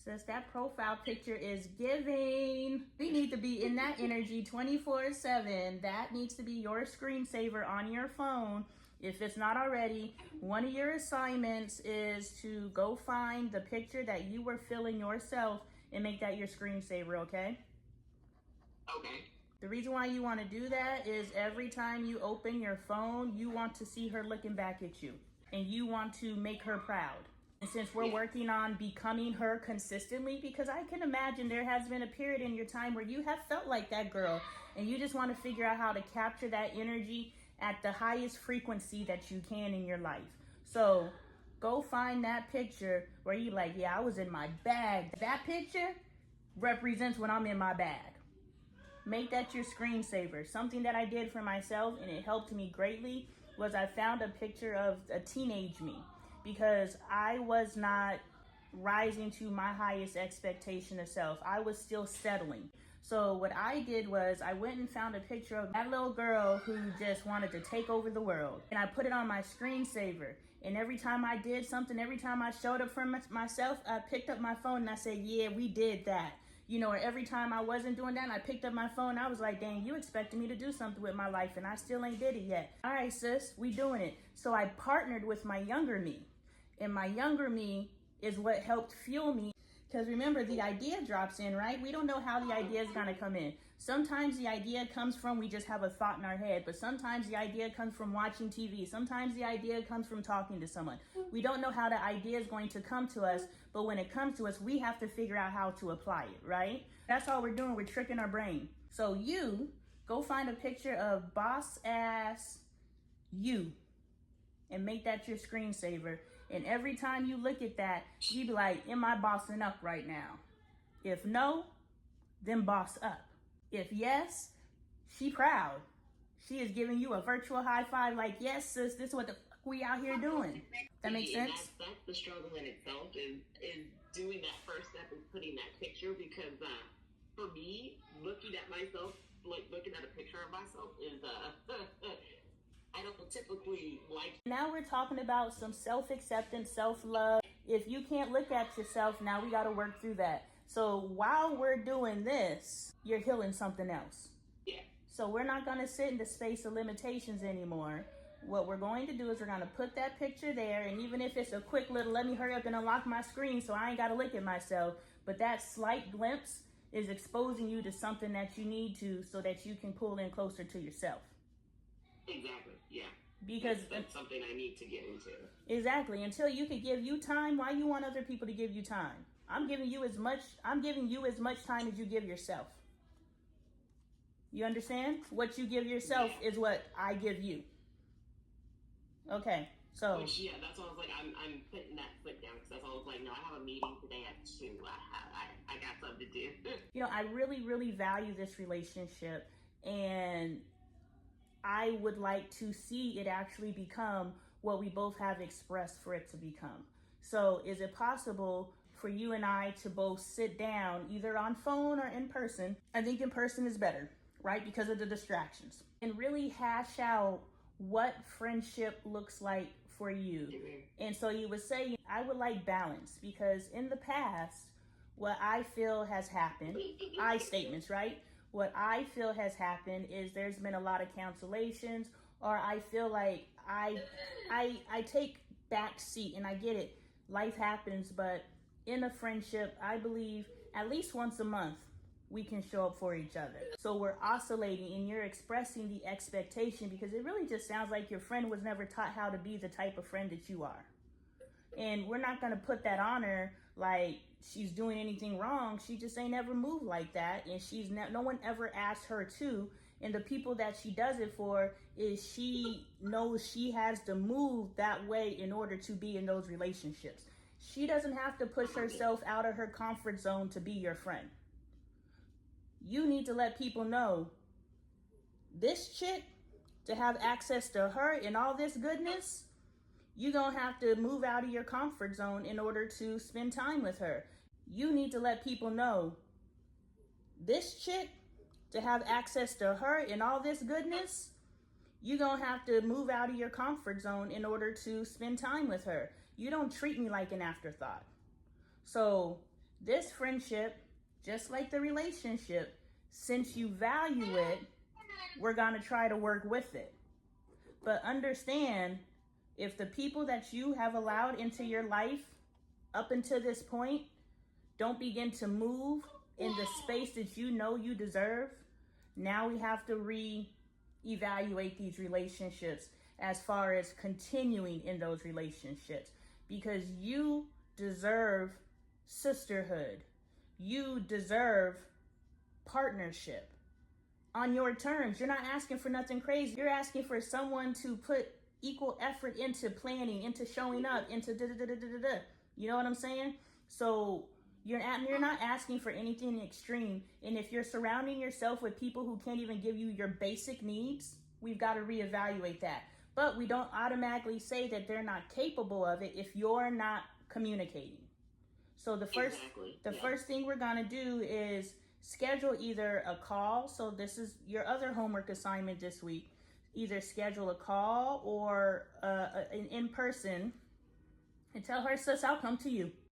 Sis, that profile picture is giving. We need to be in that energy 24/7. That needs to be your screensaver on your phone. If it's not already, one of your assignments is to go find the picture that you were feeling yourself and make that your screensaver, okay? Okay. The reason why you want to do that is every time you open your phone, you want to see her looking back at you and you want to make her proud. And since we're working on becoming her consistently, because I can imagine there has been a period in your time where you have felt like that girl and you just want to figure out how to capture that energy at the highest frequency that you can in your life. So go find that picture where you like, yeah, I was in my bag. That picture represents when I'm in my bag. Make that your screensaver. Something that I did for myself and it helped me greatly was I found a picture of a teenage me because I was not rising to my highest expectation of self. I was still settling. So what I did was I went and found a picture of that little girl who just wanted to take over the world. And I put it on my screensaver. And every time I did something, every time I showed up for myself, I picked up my phone and I said, yeah, we did that. You know, or every time I wasn't doing that and I picked up my phone, I was like, dang, you expected me to do something with my life and I still ain't did it yet. All right, sis, we doing it. So I partnered with my younger me. And my younger me is what helped fuel me. Because remember, the idea drops in, right? We don't know how the idea is going to come in. Sometimes the idea comes from we just have a thought in our head. But sometimes the idea comes from watching TV. Sometimes the idea comes from talking to someone. We don't know how the idea is going to come to us. But when it comes to us, we have to figure out how to apply it, right? That's all we're doing. We're tricking our brain. So you go find a picture of boss ass you and make that your screensaver. And every time you look at that, you be like, am I bossing up right now? If no, then boss up. If yes, she proud. She is giving you a virtual high five like, yes, sis, this is what the fuck we out here doing. That makes sense? That's the struggle in itself is doing that first step and putting that picture because for me, looking at myself, like looking at a picture of myself is I don't typically like. Now we're talking about some self-acceptance, self-love. If you can't look at yourself, now we got to work through that. So while we're doing this, you're healing something else. Yeah. So we're not going to sit in the space of limitations anymore. What we're going to do is we're going to put that picture there. And even if it's a quick little, let me hurry up and unlock my screen so I ain't got to look at myself. But that slight glimpse is exposing you to something that you need to so that you can pull in closer to yourself. Exactly, yeah. Because that's something I need to get into. Exactly. Until you can give you time, why you want other people to give you time? I'm giving you as much time as you give yourself. You understand? What you give yourself is what I give you. Okay. So yeah, that's why I was like, I'm putting that foot down because that's why I was like, no, I have a meeting today at 2. I got something to do. You know, I really, really value this relationship and I would like to see it actually become what we both have expressed for it to become. So is it possible for you and I to both sit down either on phone or in person? I think in person is better, right? Because of the distractions. And really hash out what friendship looks like for you. Mm-hmm. And so you would say, I would like balance because in the past, what I feel has happened, I statements, right? What I feel has happened is there's been a lot of cancellations, or I feel like I take back seat, and I get it. Life happens, but in a friendship, I believe at least once a month we can show up for each other. So we're oscillating, and you're expressing the expectation because it really just sounds like your friend was never taught how to be the type of friend that you are. And we're not going to put that on her like she's doing anything wrong. She just ain't ever moved like that. And no one ever asked her to. And the people that she does it for is she knows she has to move that way in order to be in those relationships. She doesn't have to push herself out of her comfort zone to be your friend. You need to let people know this chick, to have access to her and all this goodness, you're going to have to move out of your comfort zone in order to spend time with her. You need to let people know this chick, to have access to her and all this goodness, you're going to have to move out of your comfort zone in order to spend time with her. You don't treat me like an afterthought. So This friendship, just like the relationship, since you value it, we're going to try to work with it. But understand, if the people that you have allowed into your life up until this point don't begin to move in the space that you know you deserve, now we have to re-evaluate these relationships as far as continuing in those relationships, because you deserve sisterhood. You deserve partnership on your terms. You're not asking for nothing crazy. You're asking for someone to put equal effort into planning, into showing up, into da-da-da-da-da-da. You know what I'm saying? So you're not asking for anything extreme. And if you're surrounding yourself with people who can't even give you your basic needs, we've got to reevaluate that. But we don't automatically say that they're not capable of it if you're not communicating. So the first thing we're going to do is schedule either a call. So this is your other homework assignment this week. Either schedule a call or an in-person, and tell her, sis, I'll come to you.